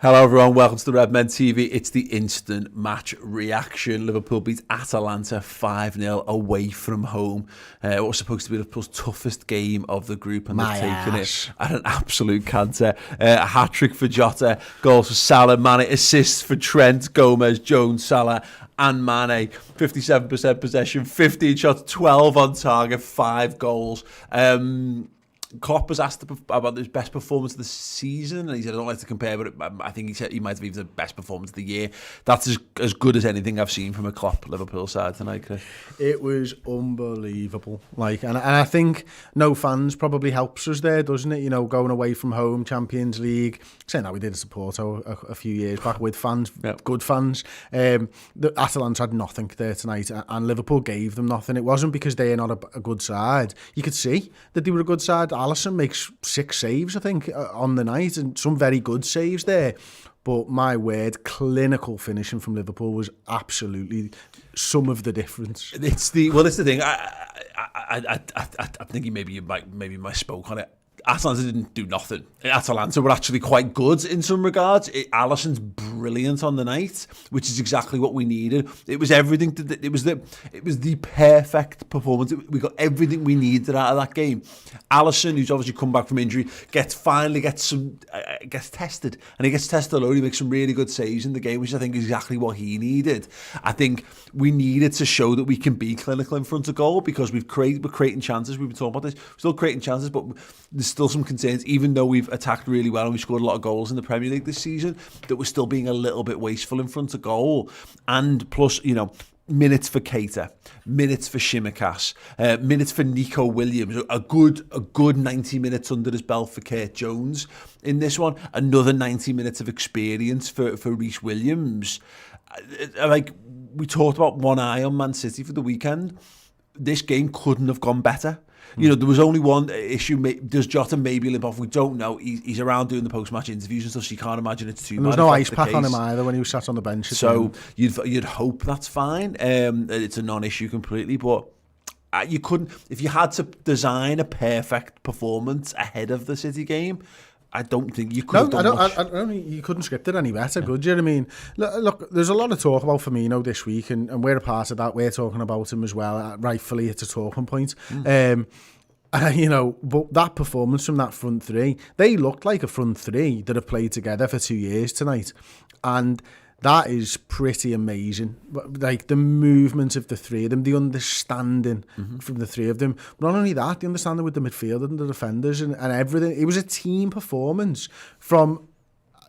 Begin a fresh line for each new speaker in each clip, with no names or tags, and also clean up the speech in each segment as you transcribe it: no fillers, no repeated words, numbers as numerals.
Hello everyone, welcome to the Red Men TV. It's the instant match reaction. Liverpool beat Atalanta 5-0 away from home. What was supposed to be Liverpool's toughest game of the group, and they've taken it at an absolute canter. A hat-trick for Jota, goals for Salah, Mane, assists for Trent, Gomez, Jones, Salah and Mane. 57% possession, 15 shots, 12 on target, 5 goals. Klopp was asked about his best performance of the season, and he said, I don't like to compare, but I think he said he might have even the best performance of the year. That's as good as anything I've seen from a Klopp Liverpool side tonight, Chris.
It was unbelievable. And I think no fans probably helps us there, doesn't it? You know, going away from home, Champions League. Saying that we did a Porto a few years back with fans, yep. Good fans. The Atalanta had nothing there tonight, and Liverpool gave them nothing. It wasn't because they're not a good side. You could see that they were a good side. Alisson makes 6 saves, I think, on the night, and some very good saves there. But my word, clinical finishing from Liverpool was absolutely some of the difference.
It's the thing. I think maybe you might spoke on it. Atalanta didn't do nothing. Atalanta were actually quite good in some regards. Alisson's brilliant on the night, which is exactly what we needed. It was everything. It was the perfect performance. We got everything we needed out of that game. Alisson, who's obviously come back from injury, gets tested, and he gets tested a lot. He makes some really good saves in the game, which I think is exactly what he needed. I think we needed to show that we can be clinical in front of goal, because we're creating chances. We've been talking about this. We're still creating chances, but there's still some concerns, even though we've attacked really well and we scored a lot of goals in the Premier League this season, that we're still being a little bit wasteful in front of goal. And plus, you know, minutes for Keita, minutes for Shimikas, minutes for Nico Williams, a good 90 minutes under his belt for Kurt Jones in this one, another 90 minutes of experience for Reece Williams. Like, we talked about one eye on Man City for the weekend. This game couldn't have gone better. You know, there was only one issue. Does Jota maybe limp off? We don't know. He's around doing the post-match interviews and stuff, so you can't imagine it's too bad.
There was no ice pack on him either when he was sat on the bench.
So you'd hope that's fine. It's a non-issue completely, but you couldn't. If you had to design a perfect performance ahead of the City game, I don't think you could.
I don't think you couldn't script it any better, could you? I mean, look, there's a lot of talk about Firmino this week, and we're a part of that. We're talking about him as well. Rightfully, it's a talking point. You know, but that performance from that front three, they looked like a front three that have played together for 2 years tonight, and that is pretty amazing. Like, the movement of the three of them, the understanding from the three of them. But not only that, the understanding with the midfield and the defenders and everything. It was a team performance from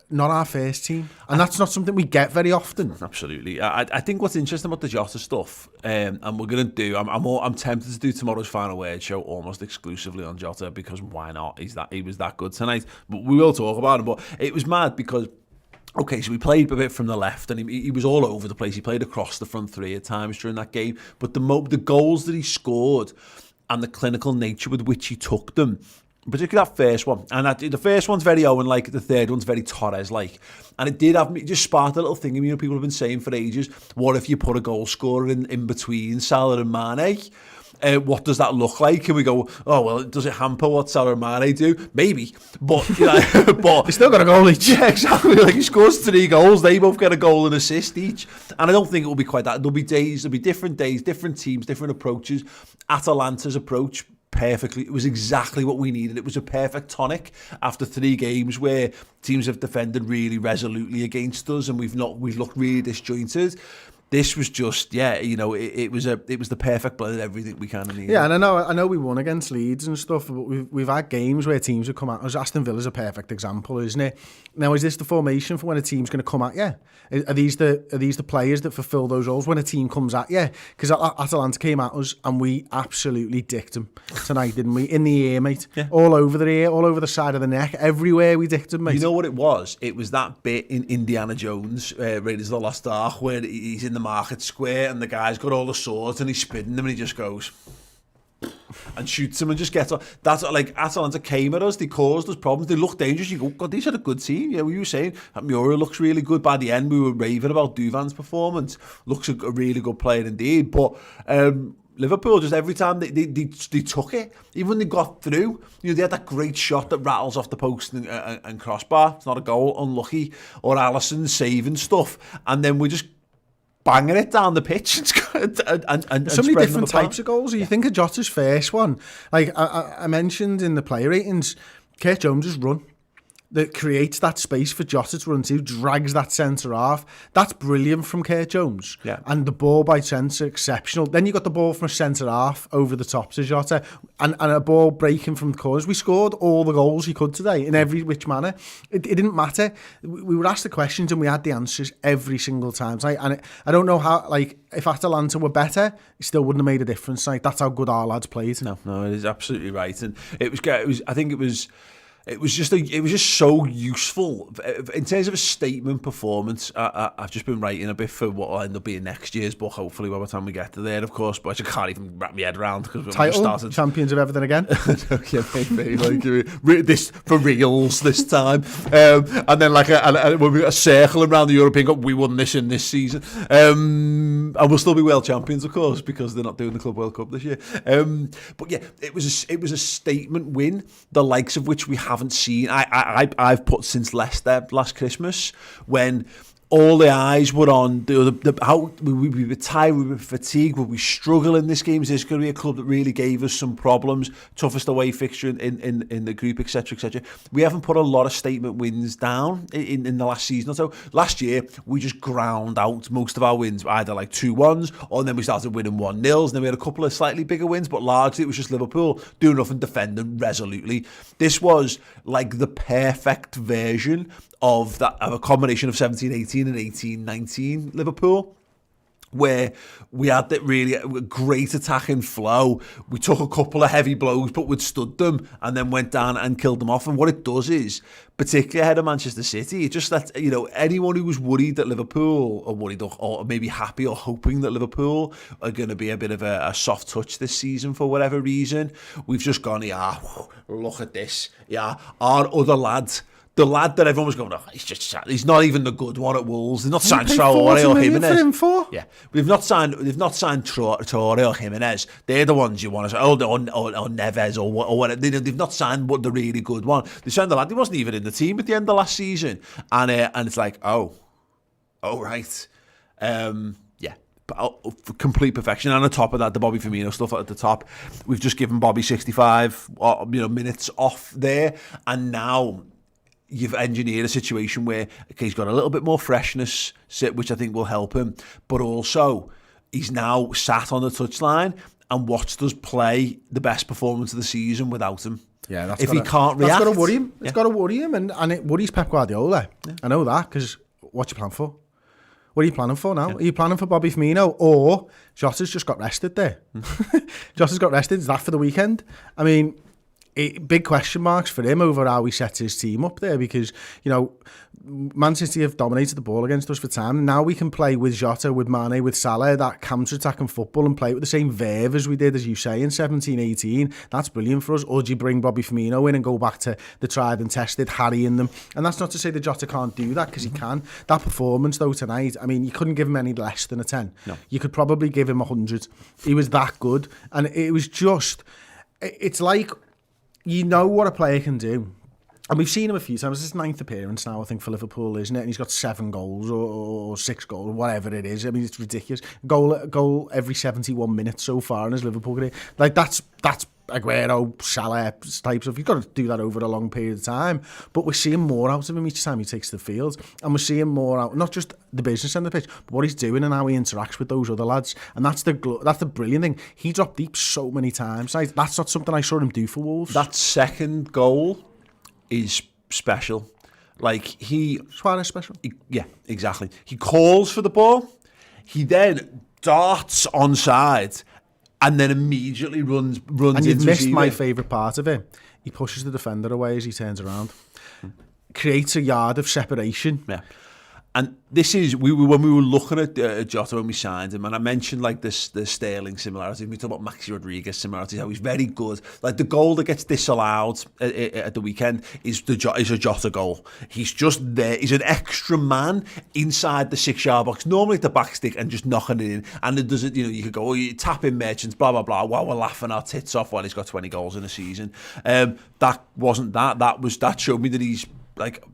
not our first team. And that's not something we get very often.
Absolutely. I think what's interesting about the Jota stuff, and we're going to do, I'm tempted to do tomorrow's Final Word show almost exclusively on Jota, because why not? He was that good tonight. But we will talk about him. But it was mad because, okay, so we played a bit from the left, and he was all over the place. He played across the front three at times during that game. But the goals that he scored and the clinical nature with which he took them, particularly that first one, and the first one's very Owen-like, the third one's very Torres-like, and it just sparked a little thing. I mean, people have been saying for ages, what if you put a goal scorer in between Salah and Mane? What does that look like? And we go, oh, well, does it hamper what Salah and Mane do? Maybe, but you know, but
they still got a goal each.
Yeah, exactly. Like, he scores 3 goals, they both get a goal and assist each, and I don't think it will be quite that. There'll be different days, different teams, different approaches. Atalanta's approach, perfectly. It was exactly what we needed. It was a perfect tonic after 3 games where teams have defended really resolutely against us, and we've looked really disjointed. This was just, you know, it was the perfect blend of everything we kind of needed.
Yeah, and I know we won against Leeds and stuff, but we've had games where teams have come at us. Aston Villa's a perfect example, isn't it? Now, is this the formation for when a team's going to come at you? Are these the players that fulfil those roles when a team comes at you? Because Atalanta came at us and we absolutely dicked them tonight, didn't we? In the ear, mate. Yeah. All over the ear, all over the side of the neck, everywhere we dicked them, mate.
You know what it was? It was that bit in Indiana Jones, Raiders of the Lost Ark, where he's in the market square and the guy's got all the swords and he's spinning them and he just goes and shoots him and just gets off. That's like Atalanta came at us, they caused us problems, they looked dangerous. You go, God, these are a good team. Yeah, we were saying that Mura looks really good. By the end, we were raving about Duvan's performance. Looks a really good player indeed. But Liverpool, just every time they took it, even when they got through, they had that great shot that rattles off the post and crossbar. It's not a goal, unlucky, or Alisson saving stuff, and then we're just banging it down the pitch and
so many different types of goals. You think of Jota's first one, like I mentioned in the player ratings, Kurt Jones' run that creates that space for Jota to run to, drags that centre half. That's brilliant from Kurt Jones.
Yeah.
And the ball by Trent's exceptional. Then you got the ball from a centre half over the top to Jota, and a ball breaking from the corners. We scored all the goals we could today in every which manner. It didn't matter. We were asked the questions and we had the answers every single time. And I don't know how, like, if Atalanta were better, it still wouldn't have made a difference. Like, that's how good our lads played.
No, it is absolutely right. And it was just so useful in terms of a statement performance. I've just been writing a bit for what will end up being next year's book, hopefully by the time we get to there, of course, but I can't even wrap my head around because we've just started.
Champions of everything again.
Okay, maybe like this for reals this time, and then like a circle around the European Cup. We won this in this season, and we'll still be world champions, of course, because they're not doing the Club World Cup this year. But yeah, it was a statement win, the likes of which we haven't seen. I've put since Leicester last Christmas, when all the eyes were on how we were tired, we were fatigued, would we struggle in this game? Is this going to be a club that really gave us some problems? Toughest away fixture in the group, etc., etc. We haven't put a lot of statement wins down in the last season or so. Last year, we just ground out most of our wins, either like 2-1s, or then we started winning 1-0s, and then we had a couple of slightly bigger wins, but largely it was just Liverpool doing nothing, defending resolutely. This was like the perfect version of a combination of 17-18 and 18-19 Liverpool, where we had that really great attacking flow. We took a couple of heavy blows, but we'd stood them and then went down and killed them off. And what it does is, particularly ahead of Manchester City, it just lets, anyone who was worried that Liverpool, or worried or maybe happy or hoping that Liverpool are going to be a bit of a soft touch this season for whatever reason, we've just gone, look at this. Yeah, our other lad, the lad that everyone was going, he's not even the good one at Wolves. They've not signed Traore or Jimenez. Yeah, they've not signed Traore or Jimenez. They're the ones you want to say, or Neves or whatever. They've not signed the really good one. They signed the lad. He wasn't even in the team at the end of last season, and it's like, right. Complete perfection. And on top of that, the Bobby Firmino stuff at the top, we've just given Bobby 65 minutes off there, and now you've engineered a situation where, okay, he's got a little bit more freshness, which I think will help him, but also he's now sat on the touchline and watched us play the best performance of the season without him.
Yeah,
he can't react,
that's got to worry him. It's got to worry him, and it worries Pep Guardiola. Yeah. I know that, because what's your plan for? What are you planning for now? Yeah. Are you planning for Bobby Firmino, or Jota's just got rested there? Jota's got rested. Is that for the weekend? I mean, big question marks for him over how he sets his team up there, because, Man City have dominated the ball against us for time. Now we can play with Jota, with Mane, with Salah, that counter-attacking football, and play it with the same verve as we did, as you say, in 17-18. That's brilliant for us. Or do you bring Bobby Firmino in and go back to the tried and tested, harrying them? And that's not to say that Jota can't do that, because he can. That performance, though, tonight, I mean, you couldn't give him any less than a 10. No. You could probably give him 100. He was that good. And it was just, it's like, what a player can do. And we've seen him a few times. It's his 9th appearance now, I think, for Liverpool, isn't it? And he's got 7 goals or 6 goals, whatever it is. I mean, it's ridiculous. Goal every 71 minutes so far in his Liverpool career. Like, that's Aguero, Salah types of. You've got to do that over a long period of time. But we're seeing more out of him each time he takes the field. And we're seeing more out, not just the business end of the pitch, but what he's doing and how he interacts with those other lads. And that's the brilliant thing. He dropped deep so many times. That's not something I saw him do for Wolves.
That second goal is special. Like,
Suarez special?
Yeah, exactly. He calls for the ball. He then darts onside and then immediately runs
and you've missed my favourite part of it. He pushes the defender away as he turns around. Creates a yard of separation.
Yeah. And this is when we were looking at Jota when we signed him, and I mentioned like the Sterling similarity. We talk about Maxi Rodriguez similarities. How he's very good. Like the goal that gets disallowed at the weekend is a Jota goal. He's just there. He's an extra man inside the 6-yard box, normally at the back stick, and just knocking it in. And it does it. You could go, you tap in Merchants, blah blah blah. While we're laughing our tits off while he's got 20 goals in a season. That wasn't that. That showed me that he's. Like,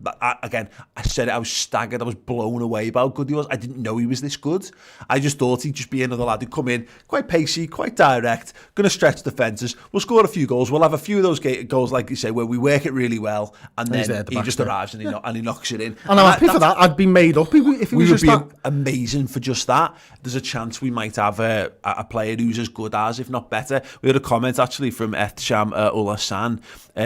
again, I said it, I was staggered, I was blown away by how good he was. I didn't know he was this good. I just thought he'd just be another lad who'd come in, quite pacey, quite direct, going to stretch defences. We'll score a few goals. We'll have a few of those goals, like you say, where we work it really well, and then he just arrives and he knocks it in.
And I'm happy for that. I'd be made up if he was just that.
Amazing for just that. There's a chance we might have a player who's as good as, if not better. We had a comment, actually, from Ethsham Ulasan,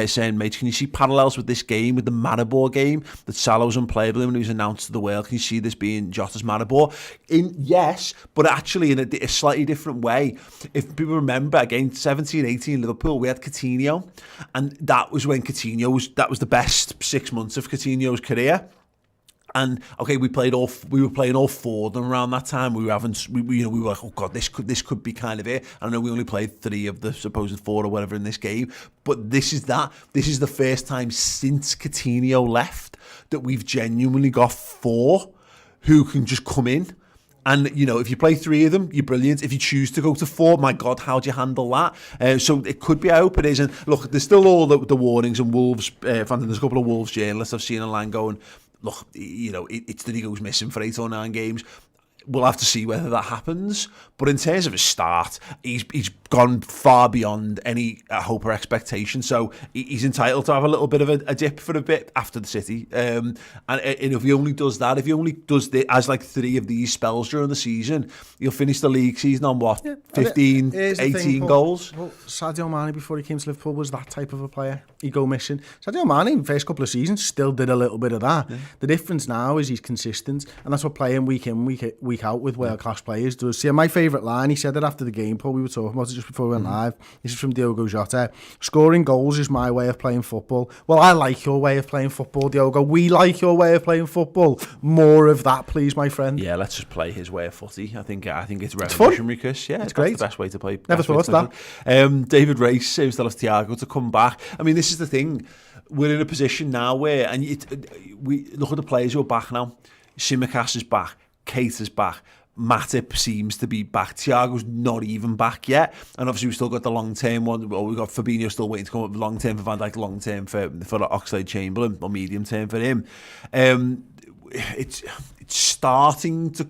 saying, mate, can you see parallels with this game, with the Maribor game, that Salah was unplayable when he was announced to the world? Can you see this being Jota's Maribor? Yes, but actually in a slightly different way. If people remember, again, 17-18 Liverpool, we had Coutinho, and that was when that was the best 6 months of Coutinho's career. And okay, we were playing all four of them around that time. We were like, oh god, this could be kind of it. I know we only played 3 of the supposed 4 or whatever in this game, but this is the first time since Coutinho left that we've genuinely got 4 who can just come in. And, if you play 3 of them, you're brilliant. If you choose to go to 4, my God, how do you handle that? So it could be, I hope it is. And look, there's still all the warnings, and Wolves, there's a couple of Wolves journalists I've seen online going, look, it's that he goes missing for 8 or 9 games. We'll have to see whether that happens. But in terms of his start, he's gone far beyond any hope or expectation. So he's entitled to have a little bit of a dip for a bit after the City. And if he only does that, if he only does as like 3 of these spells during the season, he'll finish the league season on what? 15, 18 goals?
Well, Sadio Mane, before he came to Liverpool, was that type of a player. He'd go missing. Sadio Mane, in the first couple of seasons, still did a little bit of that. Yeah. The difference now is he's consistent, and that's what playing week in, week out with world-class players does. See, my favourite line, he said it after the game, Paul, we were talking about it just before we went live. This is from Diogo Jota. Scoring goals is my way of playing football. Well, I like your way of playing football, Diogo. We like your way of playing football. More of that, please, my friend.
Yeah, let's just play his way of footy. I think it's revolutionary, Chris. Yeah,
it's great.
The best way to play.
Never thought that.
David Race says that Thiago to come back. I mean, this is the thing. We're in a position now where, and we look at the players who are back now. Tsimikas is back. Keita's back. Matip seems to be back. Thiago's not even back yet, and obviously we've still got the long-term one. Well, we've got Fabinho still waiting to come up with long-term for Van Dijk, long-term for Oxlade-Chamberlain, or medium-term for him. It's starting to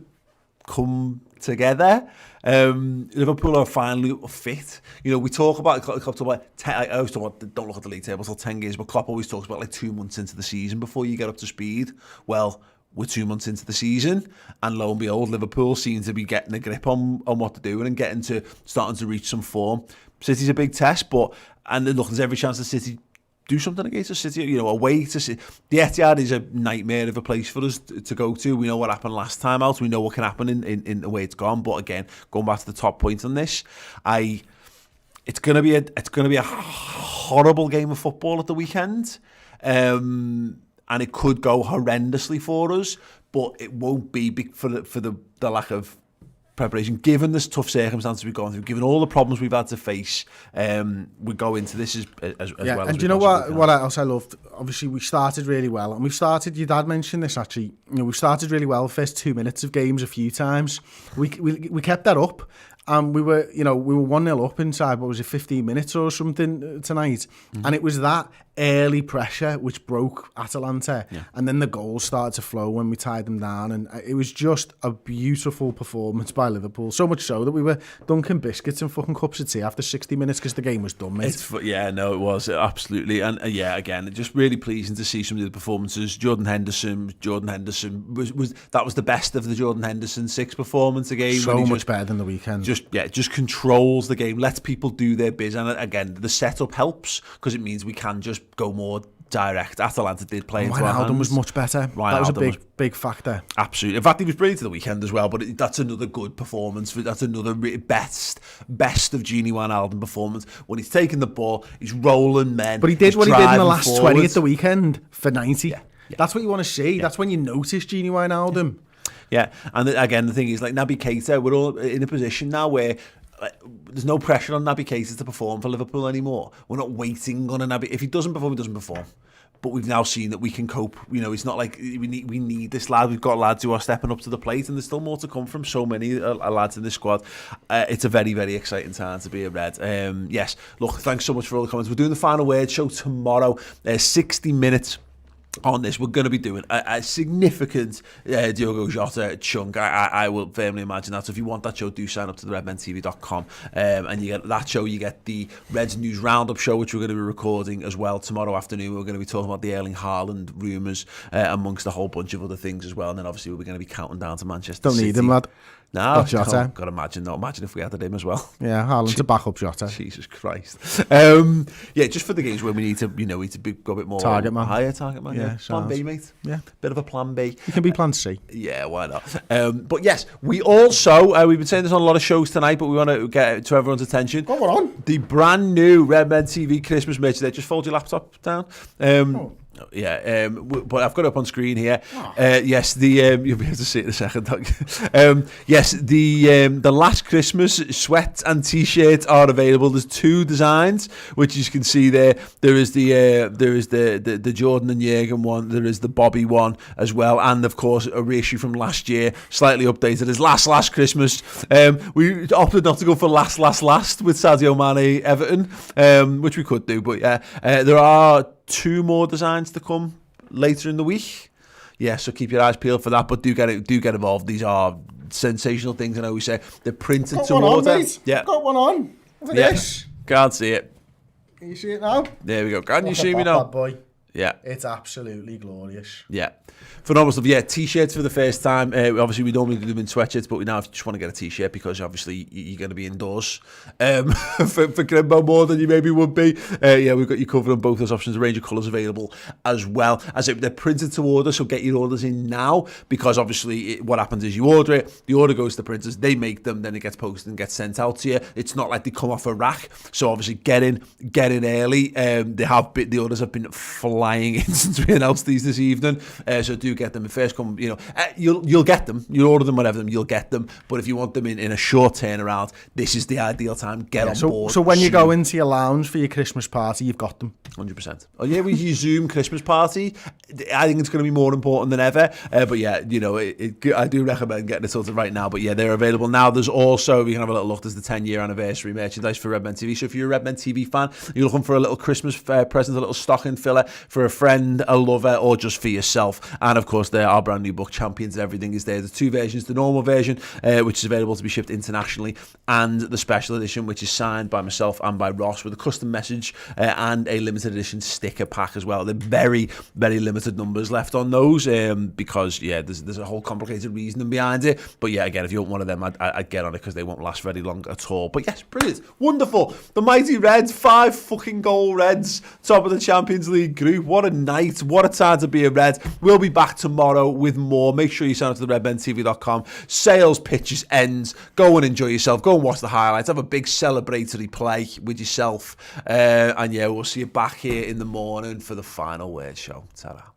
come together. Liverpool are finally fit. We talk about Klopp I always talk about, don't look at the league table until 10 games, but Klopp always talks about like 2 months into the season before you get up to speed. Well, we're 2 months into the season, and lo and behold, Liverpool seem to be getting a grip on what they're doing and starting to reach some form. City's a big test, and look, there's every chance the City do something against the City. Away to City. The Etihad is a nightmare of a place for us to go to. We know what happened last time out. We know what can happen in the way it's gone. But again, going back to the top point on this, it's gonna be a horrible game of football at the weekend. And it could go horrendously for us, but it won't be for the lack of preparation. Given the tough circumstances we've gone through, given all the problems we've had to face, we go into this as well as we
and do you know what else I loved? Obviously, we started really well, and we've started. Your dad mentioned this actually. We started really well. First 2 minutes of games a few times. We kept that up. And we were 1-0 up inside, what was it, 15 minutes or something tonight. Mm-hmm. And it was that early pressure which broke Atalanta. Yeah. And then the goals started to flow when we tied them down. And it was just a beautiful performance by Liverpool. So much so that we were dunking biscuits and fucking cups of tea after 60 minutes because the game was done, mate.
It was, absolutely. And again, just really pleasing to see some of the performances. Jordan Henderson was the best of the Jordan Henderson 6 performance again.
So much better than the weekend.
Just controls the game, lets people do their biz, and again the setup helps because it means we can just go more direct. Atalanta did play into our hands.
Wijnaldum was much better. That was a big factor.
Absolutely. In fact, he was brilliant to the weekend as well. But that's another good performance. That's another best of Gini Wijnaldum performance. When he's taking the ball, he's rolling men.
But he did what he did in the last 20 at the weekend for 90. That's what you want to see. That's when you notice Gini Wijnaldum.
Yeah, and again, the thing is, like Naby Keita, we're all in a position now where there's no pressure on Naby Keita to perform for Liverpool anymore. We're not waiting on a Naby. If he doesn't perform, he doesn't perform. But we've now seen that we can cope. You know, it's not like we need this lad. We've got lads who are stepping up to the plate, and there's still more to come from so many lads in this squad. It's a very, very exciting time to be a Red. Yes, look, thanks so much for all the comments. We're doing the final word show tomorrow, 60 minutes. On this, we're going to be doing a significant Diogo Jota chunk. I will firmly imagine that. So if you want that show, do sign up to the redmentv.com. And you get that show, you get the Reds News Roundup show, which we're going to be recording as well tomorrow afternoon. We're going to be talking about the Erling Haaland rumours, amongst a whole bunch of other things as well. And then obviously we're going to be counting down to Manchester City.
Don't need him, lad.
No, Jota. Got to imagine. No, imagine if we added him as well.
Yeah, Haaland to back up Jota.
Jesus Christ. Yeah, just for the games where we need to, go a bit more
target man.
Higher target man. Yeah, plan B, mate.
Yeah,
bit of a plan B.
You can be plan C.
Yeah, why not? But yes, we also we've been saying this on a lot of shows tonight, but we want to get to everyone's attention.
Go on.
The brand new Red Men TV Christmas merch. There, just fold your laptop down. Yeah, but I've got it up on screen here. Yes, you'll be able to see it in a second. Yes, the Last Christmas sweat and T-shirts are available. There's two designs, which you can see there. There is the Jordan and Jurgen one. There is the Bobby one as well, and of course a reissue from last year, slightly updated as Last Christmas. We opted not to go for last with Sadio Mane Everton, which we could do, but yeah, there are 2 more designs to come later in the week. Yeah, so keep your eyes peeled for that, but do get involved. These are sensational things. I know we say they're printed to order.
Yeah, got one on.
Yes, can't see it.
Can you see it now?
There we go. Can you see me now?
Boy.
Yeah,
it's absolutely glorious.
Yeah. Phenomenal stuff. Yeah, T-shirts for the first time. Obviously, we normally do them in sweatshirts, but we now just want to get a T-shirt because obviously you're going to be indoors for Grimbo more than you maybe would be. Yeah, we've got you covered on both those options. A range of colours available as well. As they're printed to order, so get your orders in now because obviously what happens is you order it, the order goes to the printers, they make them, then it gets posted and gets sent out to you. It's not like they come off a rack, so obviously get in early. The orders have been flying in since we announced these this evening, so do get them. If first come, you'll get them. You order them, whatever them, you'll get them. But if you want them in a short turnaround, this is the ideal time. Get on board.
So when you go into your lounge for your Christmas party, you've got them.
100%. Oh yeah, with your Zoom Christmas party, I think it's going to be more important than ever. But yeah, I do recommend getting it sorted right now. But yeah, they're available now. There's also, you can have a little look, there's the 10-year anniversary merchandise for Red Men TV. So if you're a Red Men TV fan, you're looking for a little Christmas present, a little stocking filler for a friend, a lover, or just for yourself. And of course, there are brand new book Champions. Everything is there. There's 2 versions: the normal version, which is available to be shipped internationally, and the special edition, which is signed by myself and by Ross with a custom message and a limited edition sticker pack as well. They're very, very limited numbers left on those because there's a whole complicated reasoning behind it. But yeah, again, if you want one of them, I'd get on it because they won't last very long at all. But yes, brilliant, wonderful. The mighty Reds, 5 fucking goal Reds, top of the Champions League group. What a night! What a time to be a Red. We'll be back tomorrow with more. Make sure you sign up to the redmentv.com. Sales pitches ends. Go and enjoy yourself. Go and watch the highlights. Have a big celebratory play with yourself. And yeah, we'll see you back here in the morning for the final word show. Ta-ra.